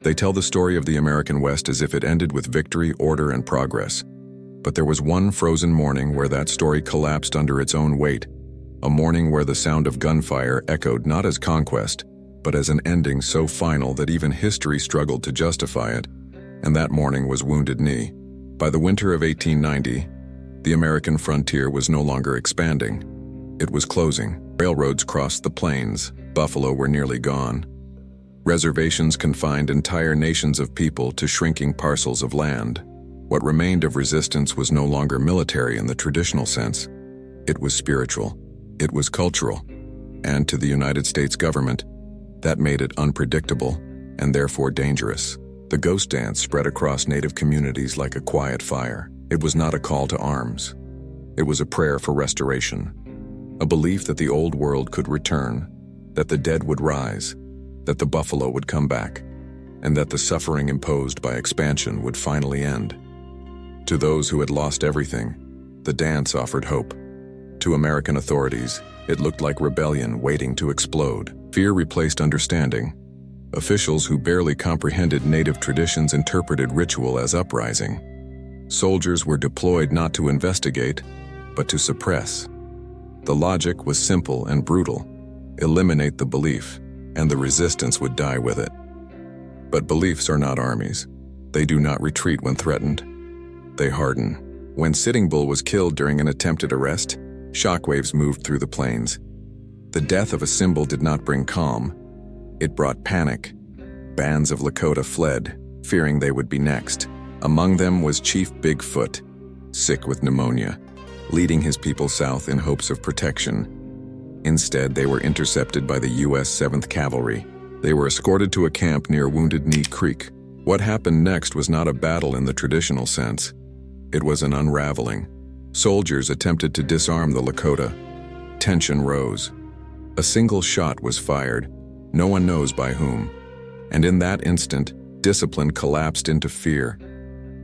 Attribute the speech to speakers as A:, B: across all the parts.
A: They tell the story of the American West as if it ended with victory, order, and progress. But there was one frozen morning where that story collapsed under its own weight, a morning where the sound of gunfire echoed not as conquest, but as an ending so final that even history struggled to justify it, and that morning was Wounded Knee. By the winter of 1890, the American frontier was no longer expanding. It was closing. Railroads crossed the plains. Buffalo were nearly gone. Reservations confined entire nations of people to shrinking parcels of land. What remained of resistance was no longer military in the traditional sense. It was spiritual. It was cultural. And to the United States government, that made it unpredictable and therefore dangerous. The ghost dance spread across Native communities like a quiet fire. It was not a call to arms. It was a prayer for restoration, a belief that the old world could return, that the dead would rise, that the buffalo would come back, and that the suffering imposed by expansion would finally end. To those who had lost everything, the dance offered hope. To American authorities, it looked like rebellion waiting to explode. Fear replaced understanding. Officials who barely comprehended Native traditions interpreted ritual as uprising. Soldiers were deployed not to investigate, but to suppress. The logic was simple and brutal. Eliminate the belief, and the resistance would die with it. But beliefs are not armies. They do not retreat when threatened. They harden. When Sitting Bull was killed during an attempted arrest, shockwaves moved through the plains. The death of a symbol did not bring calm. It brought panic. Bands of Lakota fled, fearing they would be next. Among them was Chief Bigfoot, sick with pneumonia, leading his people south in hopes of protection. Instead, they were intercepted by the U.S. 7th Cavalry. They were escorted to a camp near Wounded Knee Creek. What happened next was not a battle in the traditional sense. It was an unraveling. Soldiers attempted to disarm the Lakota. Tension rose. A single shot was fired, no one knows by whom. And in that instant, discipline collapsed into fear.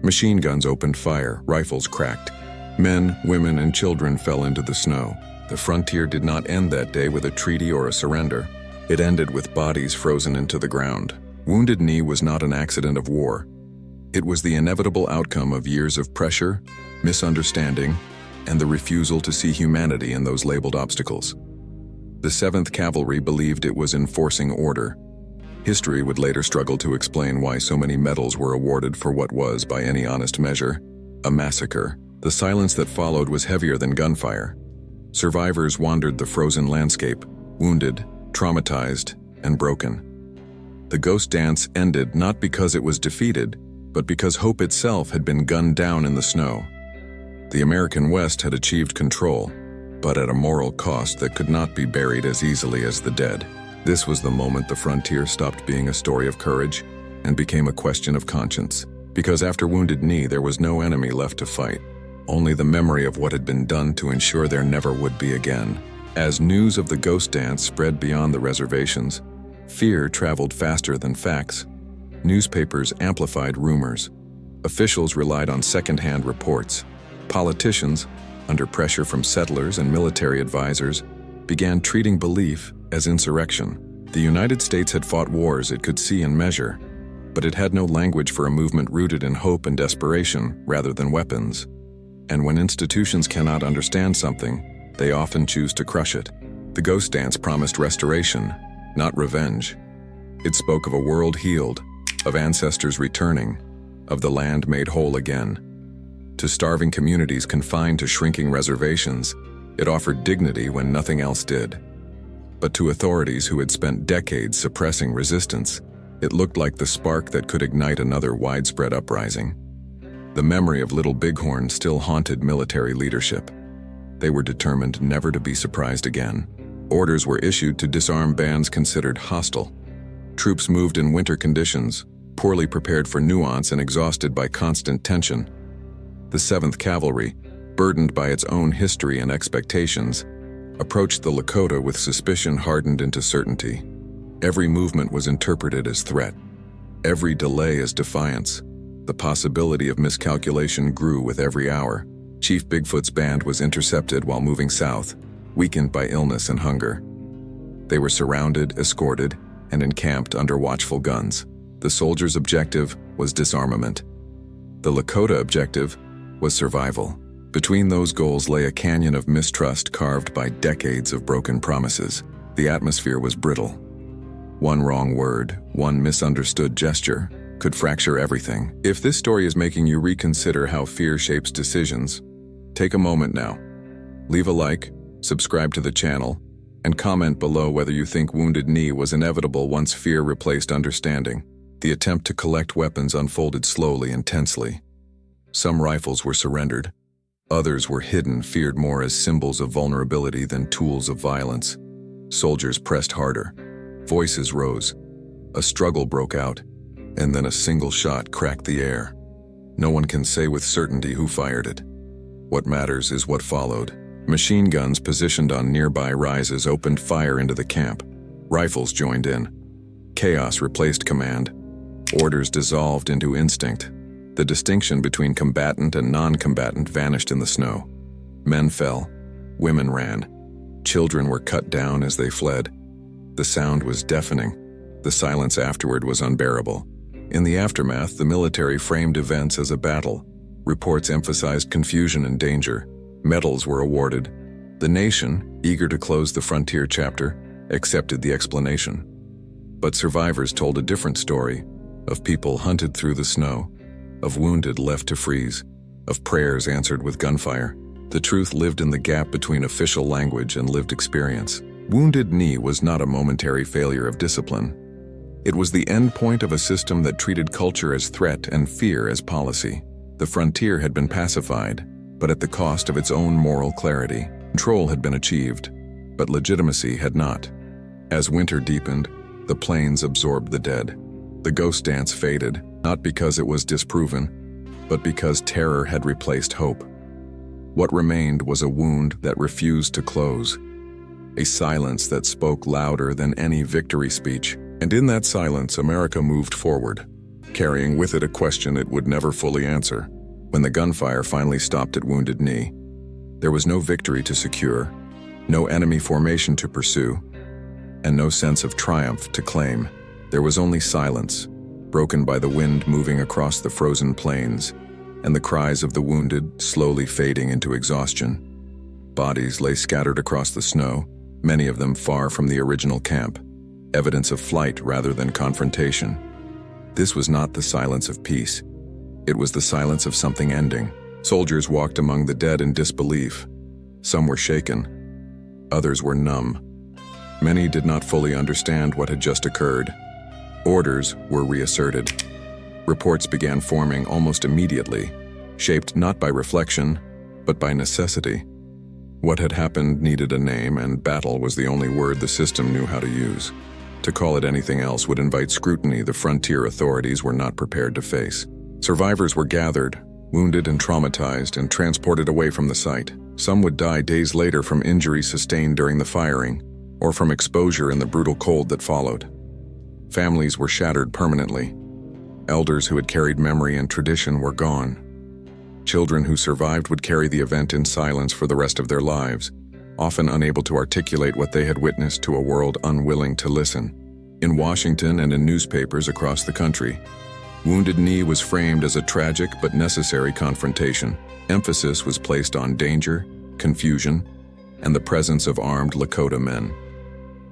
A: Machine guns opened fire, rifles cracked. Men, women, and children fell into the snow. The frontier did not end that day with a treaty or a surrender. It ended with bodies frozen into the ground. Wounded Knee was not an accident of war. It was the inevitable outcome of years of pressure, misunderstanding, and the refusal to see humanity in those labeled obstacles. The 7th Cavalry believed it was enforcing order. History would later struggle to explain why so many medals were awarded for what was, by any honest measure, a massacre. The silence that followed was heavier than gunfire. Survivors wandered the frozen landscape, wounded, traumatized, and broken. The ghost dance ended not because it was defeated, but because hope itself had been gunned down in the snow. The American West had achieved control, but at a moral cost that could not be buried as easily as the dead. This was the moment the frontier stopped being a story of courage and became a question of conscience. Because after Wounded Knee, there was no enemy left to fight, only the memory of what had been done to ensure there never would be again. As news of the ghost dance spread beyond the reservations, fear traveled faster than facts. Newspapers amplified rumors. Officials relied on second-hand reports. Politicians, under pressure from settlers and military advisors, began treating belief as insurrection. The United States had fought wars it could see and measure, but it had no language for a movement rooted in hope and desperation rather than weapons. And when institutions cannot understand something, they often choose to crush it. The ghost dance promised restoration, not revenge. It spoke of a world healed, of ancestors returning, of the land made whole again. To starving communities confined to shrinking reservations, it offered dignity when nothing else did. But to authorities who had spent decades suppressing resistance, it looked like the spark that could ignite another widespread uprising. The memory of Little Bighorn still haunted military leadership. They were determined never to be surprised again. Orders were issued to disarm bands considered hostile. Troops moved in winter conditions, poorly prepared for nuance and exhausted by constant tension. The 7th Cavalry, burdened by its own history and expectations, approached the Lakota with suspicion hardened into certainty. Every movement was interpreted as threat. Every delay as defiance. The possibility of miscalculation grew with every hour. Chief Bigfoot's band was intercepted while moving south, weakened by illness and hunger. They were surrounded, escorted, and encamped under watchful guns. The soldiers' objective was disarmament. The Lakota objective was survival. Between those goals lay a canyon of mistrust carved by decades of broken promises. The atmosphere was brittle. One wrong word, one misunderstood gesture, could fracture everything. If this story is making you reconsider how fear shapes decisions, take a moment now. Leave a like, subscribe to the channel, and comment below whether you think Wounded Knee was inevitable once fear replaced understanding. The attempt to collect weapons unfolded slowly and tensely. Some rifles were surrendered. Others were hidden, feared more as symbols of vulnerability than tools of violence. Soldiers pressed harder. Voices rose. A struggle broke out, and then a single shot cracked the air. No one can say with certainty who fired it. What matters is what followed. Machine guns positioned on nearby rises opened fire into the camp. Rifles joined in. Chaos replaced command. Orders dissolved into instinct. The distinction between combatant and non-combatant vanished in the snow. Men fell. Women ran. Children were cut down as they fled. The sound was deafening. The silence afterward was unbearable. In the aftermath, the military framed events as a battle. Reports emphasized confusion and danger. Medals were awarded. The nation, eager to close the frontier chapter, accepted the explanation. But survivors told a different story, of people hunted through the snow, of wounded left to freeze, of prayers answered with gunfire. The truth lived in the gap between official language and lived experience. Wounded Knee was not a momentary failure of discipline. It was the end point of a system that treated culture as threat and fear as policy. The frontier had been pacified, but at the cost of its own moral clarity. Control had been achieved, but legitimacy had not. As winter deepened, the plains absorbed the dead. The ghost dance faded, not because it was disproven, but because terror had replaced hope. What remained was a wound that refused to close, a silence that spoke louder than any victory speech. And in that silence, America moved forward, carrying with it a question it would never fully answer. When the gunfire finally stopped at Wounded Knee, there was no victory to secure, no enemy formation to pursue, and no sense of triumph to claim. There was only silence, broken by the wind moving across the frozen plains, and the cries of the wounded slowly fading into exhaustion. Bodies lay scattered across the snow, many of them far from the original camp, evidence of flight rather than confrontation. This was not the silence of peace. It was the silence of something ending. Soldiers walked among the dead in disbelief. Some were shaken. Others were numb. Many did not fully understand what had just occurred. Orders were reasserted. Reports began forming almost immediately, shaped not by reflection, but by necessity. What had happened needed a name, and battle was the only word the system knew how to use. To call it anything else would invite scrutiny the frontier authorities were not prepared to face. Survivors were gathered, wounded and traumatized, and transported away from the site. Some would die days later from injuries sustained during the firing, or from exposure in the brutal cold that followed. Families were shattered permanently. Elders who had carried memory and tradition were gone. Children who survived would carry the event in silence for the rest of their lives, often unable to articulate what they had witnessed to a world unwilling to listen. In Washington and in newspapers across the country, Wounded Knee was framed as a tragic but necessary confrontation. Emphasis was placed on danger, confusion, and the presence of armed Lakota men.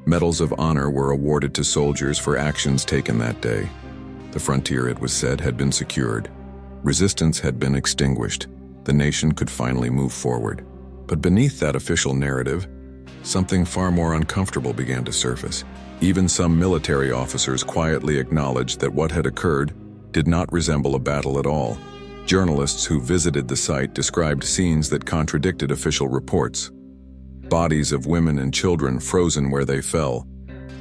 A: Medals of honor were awarded to soldiers for actions taken that day. The frontier, it was said, had been secured. Resistance had been extinguished. The nation could finally move forward. But beneath that official narrative, something far more uncomfortable began to surface. Even some military officers quietly acknowledged that what had occurred did not resemble a battle at all. Journalists who visited the site described scenes that contradicted official reports. Bodies of women and children frozen where they fell.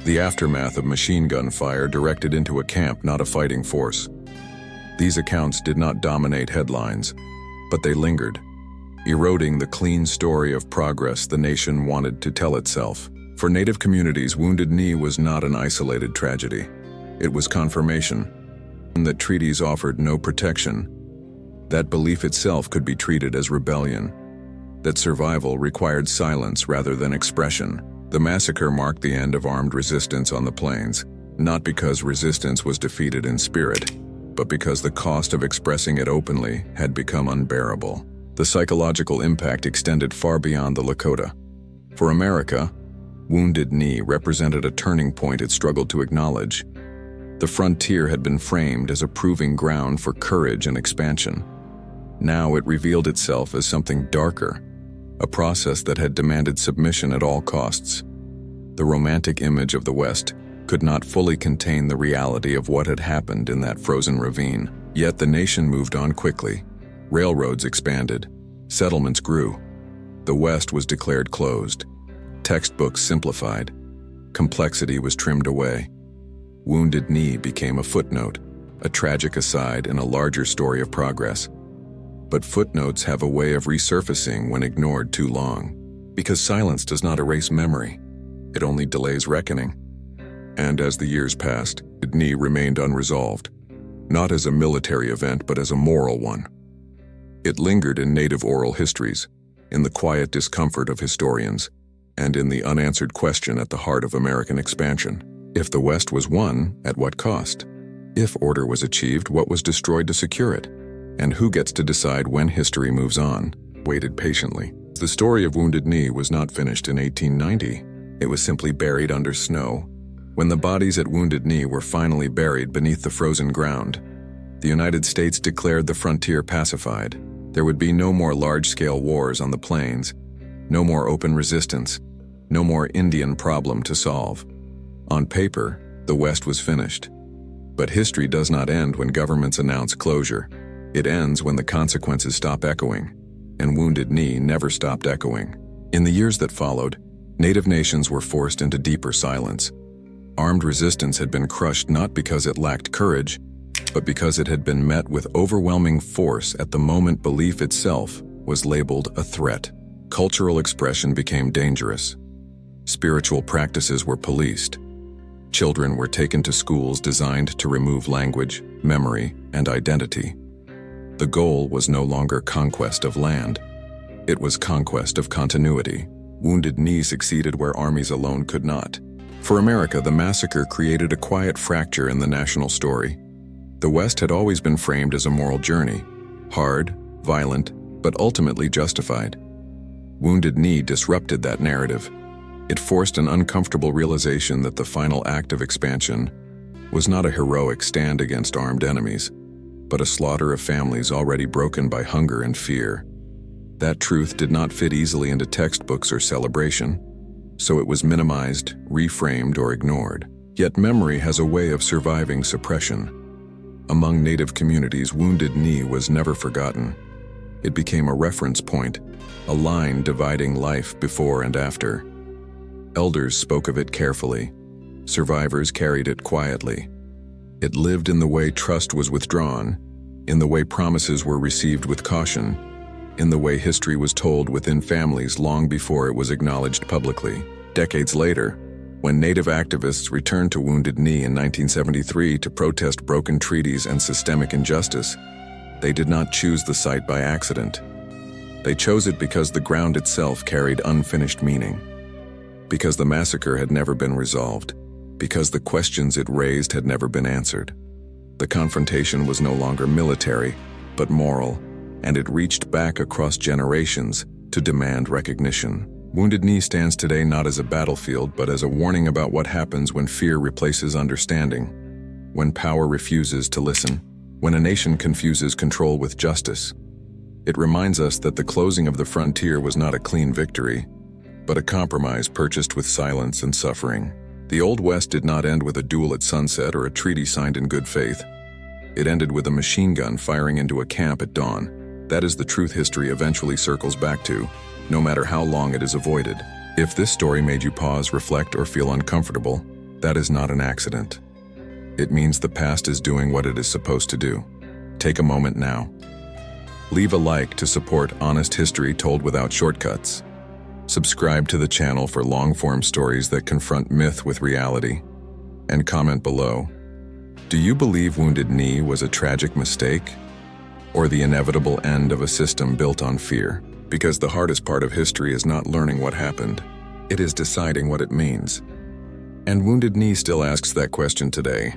A: The aftermath of machine gun fire directed into a camp, not a fighting force. These accounts did not dominate headlines, but they lingered, eroding the clean story of progress the nation wanted to tell itself. For Native communities, Wounded Knee was not an isolated tragedy. It was confirmation that treaties offered no protection, that belief itself could be treated as rebellion, that survival required silence rather than expression. The massacre marked the end of armed resistance on the plains. not because resistance was defeated in spirit, but because the cost of expressing it openly had become unbearable. The psychological impact extended far beyond the Lakota. For America, Wounded Knee represented a turning point it struggled to acknowledge. The frontier had been framed as a proving ground for courage and expansion. Now it revealed itself as something darker, a process that had demanded submission at all costs. The romantic image of the West could not fully contain the reality of what had happened in that frozen ravine. Yet the nation moved on quickly. Railroads expanded. Settlements grew. The West was declared closed. Textbooks simplified. Complexity was trimmed away. Wounded Knee became a footnote, a tragic aside in a larger story of progress. But footnotes have a way of resurfacing when ignored too long. Because silence does not erase memory. It only delays reckoning. And as the years passed, Wounded Knee remained unresolved, not as a military event but as a moral one. It lingered in Native oral histories, in the quiet discomfort of historians, and in the unanswered question at the heart of American expansion. If the West was won, at what cost? If order was achieved, what was destroyed to secure it? And who gets to decide when history moves on? Waited patiently. The story of Wounded Knee was not finished in 1890. It was simply buried under snow. When the bodies at Wounded Knee were finally buried beneath the frozen ground, the United States declared the frontier pacified. There would be no more large-scale wars on the plains, no more open resistance, no more Indian problem to solve. On paper, the West was finished. But history does not end when governments announce closure. It ends when the consequences stop echoing, and Wounded Knee never stopped echoing. In the years that followed, Native nations were forced into deeper silence. Armed resistance had been crushed not because it lacked courage, but because it had been met with overwhelming force at the moment belief itself was labeled a threat. Cultural expression became dangerous. Spiritual practices were policed. Children were taken to schools designed to remove language, memory, and identity. The goal was no longer conquest of land. It was conquest of continuity. Wounded Knee succeeded where armies alone could not. For America, the massacre created a quiet fracture in the national story. The West had always been framed as a moral journey, hard, violent, but ultimately justified. Wounded Knee disrupted that narrative. It forced an uncomfortable realization that the final act of expansion was not a heroic stand against armed enemies, but a slaughter of families already broken by hunger and fear. That truth did not fit easily into textbooks or celebration, so it was minimized, reframed, or ignored. Yet memory has a way of surviving suppression. Among Native communities, Wounded Knee was never forgotten. It became a reference point, a line dividing life before and after. Elders spoke of it carefully. Survivors carried it quietly. It lived in the way trust was withdrawn, in the way promises were received with caution, in the way history was told within families long before it was acknowledged publicly. Decades later, when Native activists returned to Wounded Knee in 1973 to protest broken treaties and systemic injustice, they did not choose the site by accident. They chose it because the ground itself carried unfinished meaning, because the massacre had never been resolved, because the questions it raised had never been answered. The confrontation was no longer military, but moral, and it reached back across generations to demand recognition. Wounded Knee stands today not as a battlefield, but as a warning about what happens when fear replaces understanding, when power refuses to listen, when a nation confuses control with justice. It reminds us that the closing of the frontier was not a clean victory, but a compromise purchased with silence and suffering. The Old West did not end with a duel at sunset or a treaty signed in good faith. It ended with a machine gun firing into a camp at dawn. That is the truth history eventually circles back to, no matter how long it is avoided. If this story made you pause, reflect, or feel uncomfortable, that is not an accident. It means the past is doing what it is supposed to do. Take a moment now. Leave a like to support honest history told without shortcuts. Subscribe to the channel for long-form stories that confront myth with reality. And comment below. Do you believe Wounded Knee was a tragic mistake, or the inevitable end of a system built on fear? Because the hardest part of history is not learning what happened. It is deciding what it means. And Wounded Knee still asks that question today.